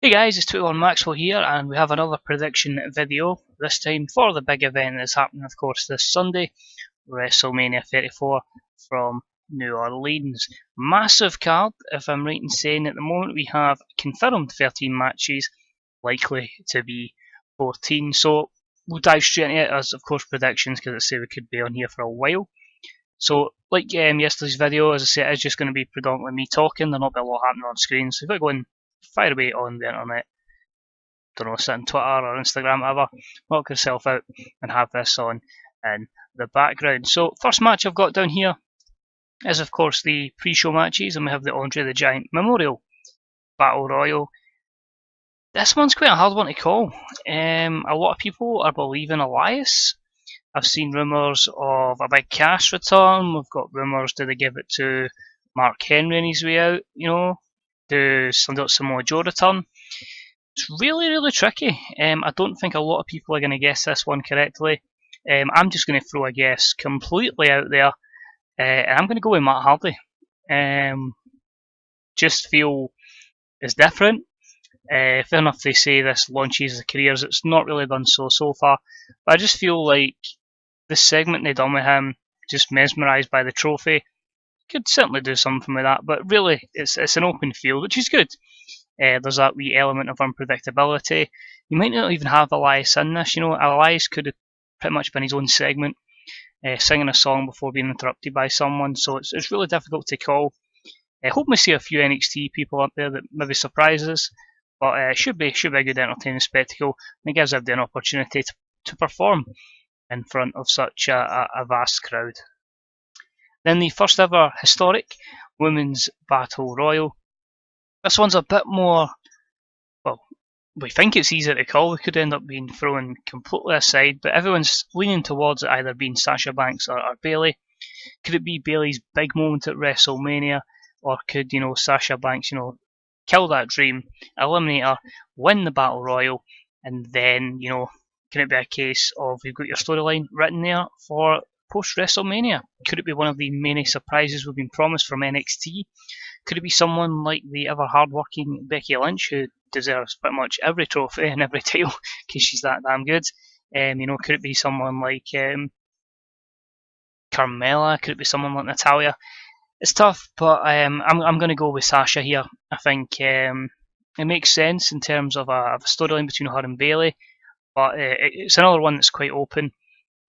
Hey guys, it's 21 Maxwell here, and we have another prediction video, this time for the big event that's happening, of course, this Sunday, WrestleMania 34 from New Orleans. Massive card, if I'm right in saying. At the moment we have confirmed 13 matches, likely to be 14, so we'll dive straight into it as, of course, predictions, because I say we could be on here for a while. So, like yesterday's video, as I say, it is just going to be predominantly me talking. There'll not be a lot happening on screen, so if I go and fire away on the internet, don't know, sit on Twitter or Instagram, whatever, knock yourself out and have this on in the background. So, first match I've got down here is, of course, the pre-show matches, and we have the Andre the Giant Memorial Battle Royal. This one's quite a hard one to call. A lot of people are believing Elias. I've seen rumours of a big Cash return. We've got rumours, do they give it to Mark Henry on his way out? Do Samoa Joe return? It's really tricky. I don't think a lot of people are going to guess this one correctly. I'm just going to throw a guess completely out there, and I'm going to go with Matt Hardy. Just feel it's different. Fair enough, they say this launches the careers. It's not really done so far, but I just feel like this segment they done with him, just mesmerised by the trophy, could certainly do something with that. But really, it's an open field, which is good. There's that wee element of unpredictability. You might not even have Elias in this. Elias could have pretty much been his own segment, singing a song before being interrupted by someone. So it's really difficult to call. I hope we see a few NXT people up there that maybe surprise us, but it should be a good entertaining spectacle. And it gives everybody an opportunity to perform in front of such a vast crowd. Then the first ever historic Women's Battle Royal. This one's a bit more, well, we think it's easier to call. We could end up being thrown completely aside, but everyone's leaning towards it either being Sasha Banks or Bayley. Could it be Bayley's big moment at WrestleMania, or could, Sasha Banks, kill that dream, eliminate her, win the Battle Royal, and then, can it be a case of you've got your storyline written there for post WrestleMania? Could it be one of the many surprises we've been promised from NXT? Could it be someone like the ever hard-working Becky Lynch, who deserves pretty much every trophy and every title because she's that damn good? Could it be someone like Carmella? Could it be someone like Natalia? It's tough, but I'm going to go with Sasha here. I think it makes sense in terms of a storyline between her and Bayley, but it's another one that's quite open,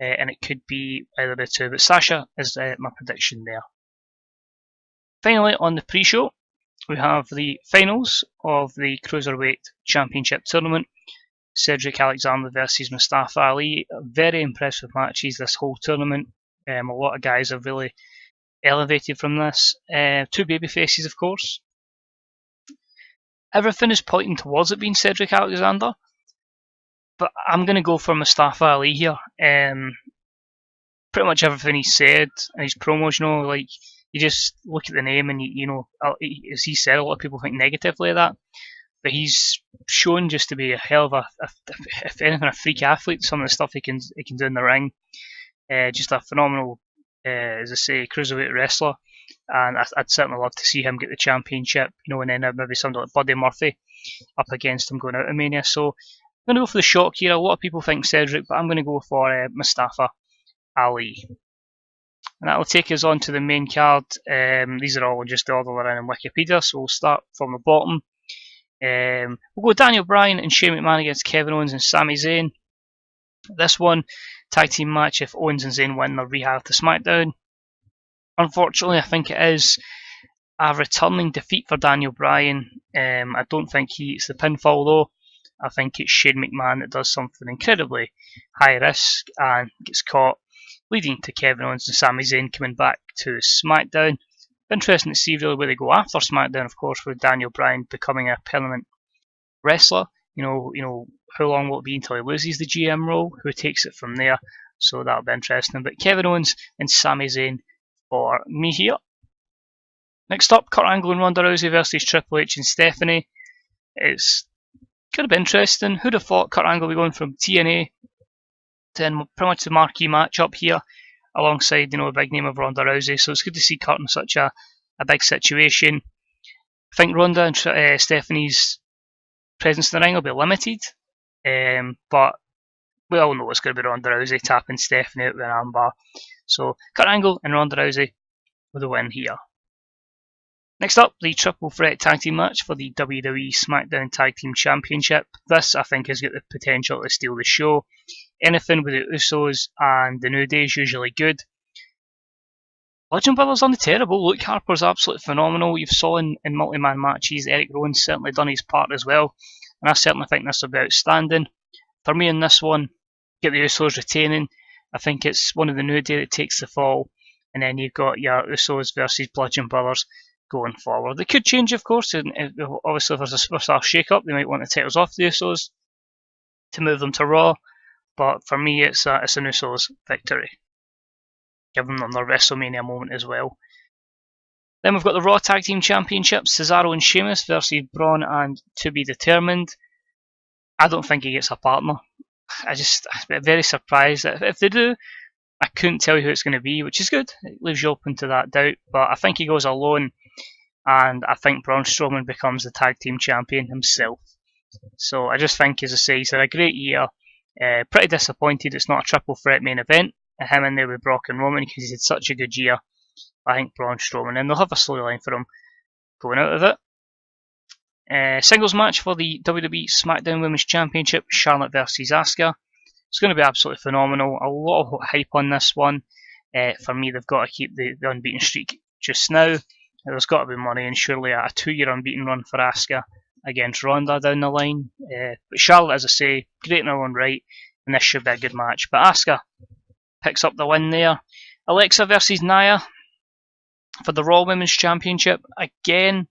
and it could be either the two. But Sasha is my prediction there. Finally, on the pre-show, we have the finals of the Cruiserweight Championship Tournament. Cedric Alexander versus Mustafa Ali. Very impressive matches this whole tournament. A lot of guys have really elevated from this. Two baby faces, of course. Everything is pointing towards it being Cedric Alexander, but I'm going to go for Mustafa Ali here. Pretty much everything he said in his promos, like, you just look at the name and as he said, a lot of people think negatively of that, but he's shown just to be a hell of if anything, a freak athlete. Some of the stuff he can do in the ring, just a phenomenal, as I say, cruiserweight wrestler. And I'd certainly love to see him get the championship, and then maybe somebody like Buddy Murphy up against him going out of Mania. So I'm going to go for the shock here. A lot of people think Cedric, but I'm going to go for Mustafa Ali. And that will take us on to the main card. These are all just the order they're in Wikipedia, so we'll start from the bottom. We'll go Daniel Bryan and Shane McMahon against Kevin Owens and Sami Zayn. This one, tag team match. If Owens and Zayn win, they'll rehab to SmackDown. Unfortunately, I think it is a returning defeat for Daniel Bryan. I don't think he eats the pinfall though. I think it's Shane McMahon that does something incredibly high risk and gets caught, leading to Kevin Owens and Sami Zayn coming back to SmackDown. Interesting to see really where they go after SmackDown, of course, with Daniel Bryan becoming a permanent wrestler. How long will it be until he loses the GM role? Who takes it from there? So that'll be interesting. But Kevin Owens and Sami Zayn for me here. Next up, Kurt Angle and Ronda Rousey versus Triple H and Stephanie. It's going to be interesting. Who'd have thought Kurt Angle would be going from TNA to pretty much the marquee matchup here, alongside a big name of Ronda Rousey. So it's good to see Kurt in such a big situation. I think Ronda and Stephanie's presence in the ring will be limited, but we all know it's going to be Ronda Rousey tapping Stephanie out with an armbar. So Kurt Angle and Ronda Rousey with a win here. Next up, the triple threat tag team match for the WWE SmackDown Tag Team Championship. This, I think, has got the potential to steal the show. Anything with the Usos and the New Day is usually good. Bludgeon Brothers aren't terrible. Luke Harper's absolutely phenomenal. You've saw in multi-man matches, Eric Rowan's certainly done his part as well. And I certainly think this will be outstanding. For me in this one, get the Usos retaining. I think it's one of the New Day that takes the fall. And then you've got your Usos versus Bludgeon Brothers going forward. They could change, of course, and obviously if there's a superstar shake-up, they might want the titles off the Usos to move them to Raw, but for me it's an Usos victory, giving them their WrestleMania moment as well. Then we've got the Raw Tag Team Championships, Cesaro and Sheamus versus Braun and To Be Determined. I don't think he gets a partner. I'm very surprised. If they do, I couldn't tell you who it's going to be, which is good. It leaves you open to that doubt, but I think he goes alone. And I think Braun Strowman becomes the tag team champion himself. So I just think, as I say, he's had a great year. Pretty disappointed it's not a triple threat main event. Him in there with Brock and Roman because he's had such a good year. I think Braun Strowman, and they'll have a storyline for him going out of it. Singles match for the WWE SmackDown Women's Championship, Charlotte versus Asuka. It's going to be absolutely phenomenal. A lot of hype on this one. For me, they've got to keep the unbeaten streak just now. There's got to be money, and surely a 2-year unbeaten run for Asuka against Ronda down the line. But Charlotte, as I say, great in her own right, and this should be a good match. But Asuka picks up the win there. Alexa versus Nia for the Raw Women's Championship. Again,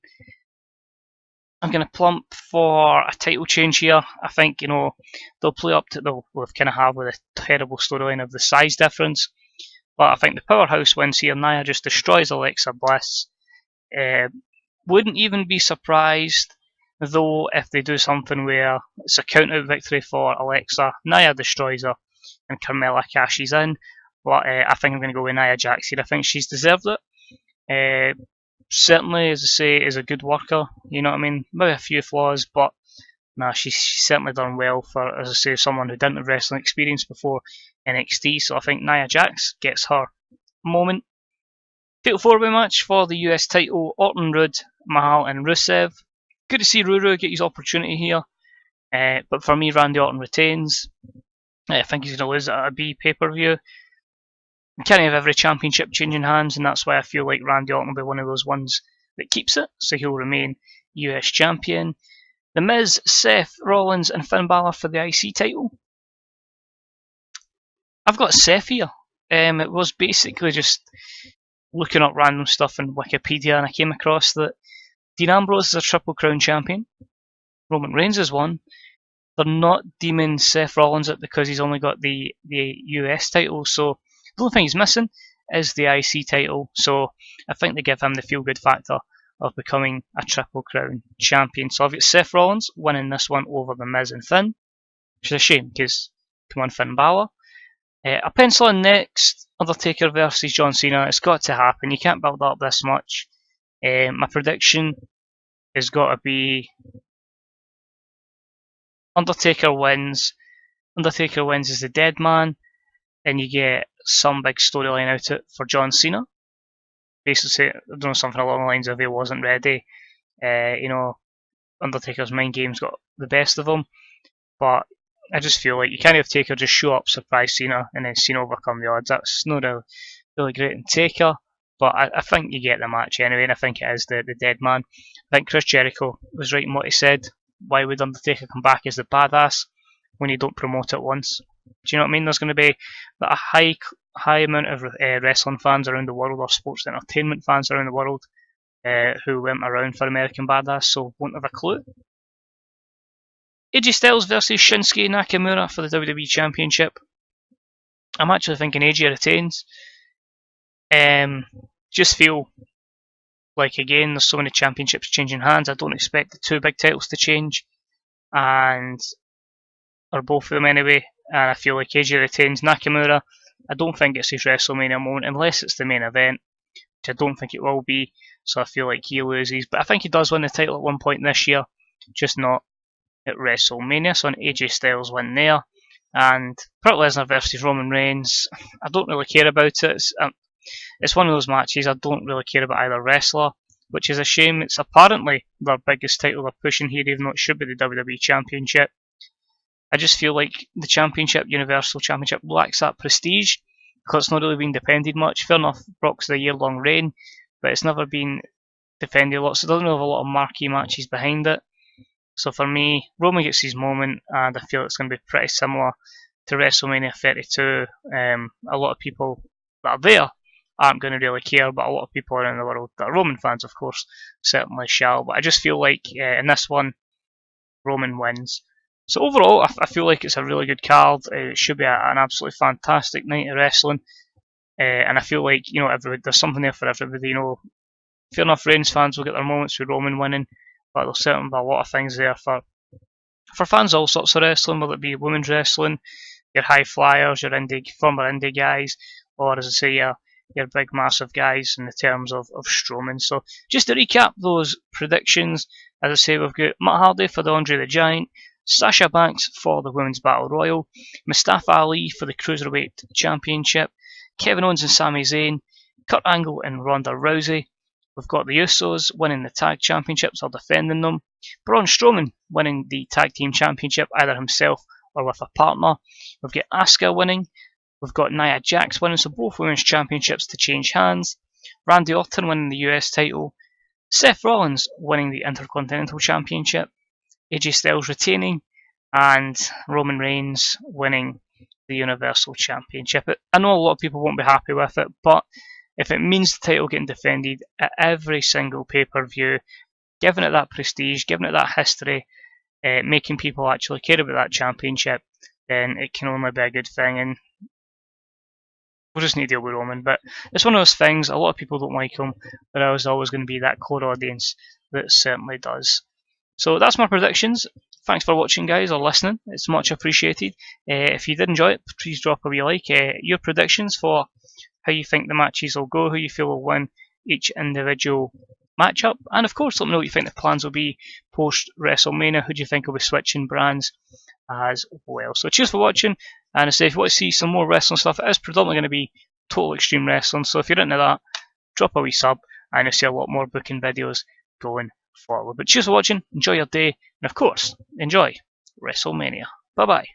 I'm going to plump for a title change here. I think, they'll play up to they've kind of have with a terrible storyline of the size difference. But I think the powerhouse wins here. Nia just destroys Alexa Bliss. Wouldn't even be surprised though if they do something where it's a count-out victory for Alexa, Nia destroys her, and Carmella cashes in. But I think I'm going to go with Nia Jax here. I think she's deserved it. Certainly, as I say, is a good worker. You know what I mean? Maybe a few flaws, but nah, she's certainly done well for, as I say, someone who didn't have wrestling experience before NXT. So I think Nia Jax gets her moment. Fatal 4-way match for the US title, Orton, Rude, Mahal and Rusev. Good to see Ruru get his opportunity here, but for me Randy Orton retains. I think he's going to lose at a B pay-per-view. You can't have every championship changing hands, and that's why I feel like Randy Orton will be one of those ones that keeps it, so he'll remain US champion. The Miz, Seth Rollins and Finn Balor for the IC title. I've got Seth here. It was basically just looking up random stuff in Wikipedia, and I came across that Dean Ambrose is a Triple Crown champion. Roman Reigns is one. They're not deeming Seth Rollins it because he's only got the US title, so the only thing he's missing is the IC title. So I think they give him the feel-good factor of becoming a Triple Crown champion. So I've got Seth Rollins winning this one over the Miz and Finn, which is a shame because, come on, Finn Balor. I pencil in next Undertaker versus John Cena. It's got to happen. You can't build up this much. My prediction has got to be Undertaker wins. Undertaker wins as the dead man, and you get some big storyline out of it for John Cena. Basically, I don't know, something along the lines of he wasn't ready. Undertaker's mind game's got the best of him, but I just feel like you can't have Taker just show up, surprise Cena, and then Cena overcome the odds. That's not really great in Taker, but I think you get the match anyway, and I think it is the dead man. I think Chris Jericho was right in what he said. Why would Undertaker come back as the badass when you don't promote it once? Do you know what I mean? There's going to be a high amount of wrestling fans around the world, or sports entertainment fans around the world, who went around for American Badass, so won't have a clue. AJ Styles versus Shinsuke Nakamura for the WWE Championship. I'm actually thinking AJ retains. Just feel like, again, there's so many championships changing hands. I don't expect the two big titles to change, or both of them anyway. And I feel like AJ retains. Nakamura, I don't think it's his WrestleMania moment unless it's the main event, which I don't think it will be. So I feel like he loses, but I think he does win the title at one point this year, just not at WrestleMania. So an AJ Styles win there. And Brock Lesnar versus Roman Reigns, I don't really care about it. It's one of those matches I don't really care about either wrestler, which is a shame. It's apparently their biggest title they're pushing here, even though it should be the WWE Championship. I just feel like the Championship, Universal Championship, lacks that prestige because it's not really been defended much. Fair enough, Brock's a year-long reign, but it's never been defended a lot, so it doesn't really have a lot of marquee matches behind it. So for me, Roman gets his moment, and I feel it's going to be pretty similar to WrestleMania 32. A lot of people that are there aren't going to really care, but a lot of people around the world that are Roman fans, of course, certainly shall. But I just feel like in this one, Roman wins. So overall, I feel like it's a really good card. It should be an absolutely fantastic night of wrestling, and I feel like there's something there for everybody. Fair enough, Reigns fans will get their moments with Roman winning, but there'll certainly be a lot of things there for fans of all sorts of wrestling, whether it be women's wrestling, your high flyers, your former indie guys, or as I say, your big massive guys in the terms of Strowman. So just to recap those predictions, as I say, we've got Matt Hardy for the Andre the Giant, Sasha Banks for the Women's Battle Royal, Mustafa Ali for the Cruiserweight Championship, Kevin Owens and Sami Zayn, Kurt Angle and Ronda Rousey. We've got the Usos winning the Tag Championships or defending them, Braun Strowman winning the Tag Team Championship either himself or with a partner. We've got Asuka winning. We've got Nia Jax winning, so both Women's Championships to change hands. Randy Orton winning the US title. Seth Rollins winning the Intercontinental Championship. AJ Styles retaining. And Roman Reigns winning the Universal Championship. I know a lot of people won't be happy with it, but if it means the title getting defended at every single pay-per-view, giving it that prestige, giving it that history, making people actually care about that championship, then it can only be a good thing. And we'll just need to deal with Roman. But it's one of those things, a lot of people don't like him, but there's always going to be that core audience that certainly does. So that's my predictions. Thanks for watching, guys, or listening. It's much appreciated. If you did enjoy it, please drop a wee like. Your predictions for how you think the matches will go, who you feel will win each individual matchup, and of course let me know what you think the plans will be post WrestleMania. Who do you think will be switching brands as well? So cheers for watching, and I say if you want to see some more wrestling stuff, it is predominantly going to be Total Extreme Wrestling, so if you're into that, drop a wee sub and you'll see a lot more booking videos going forward. But cheers for watching, enjoy your day, and of course enjoy WrestleMania. Bye bye.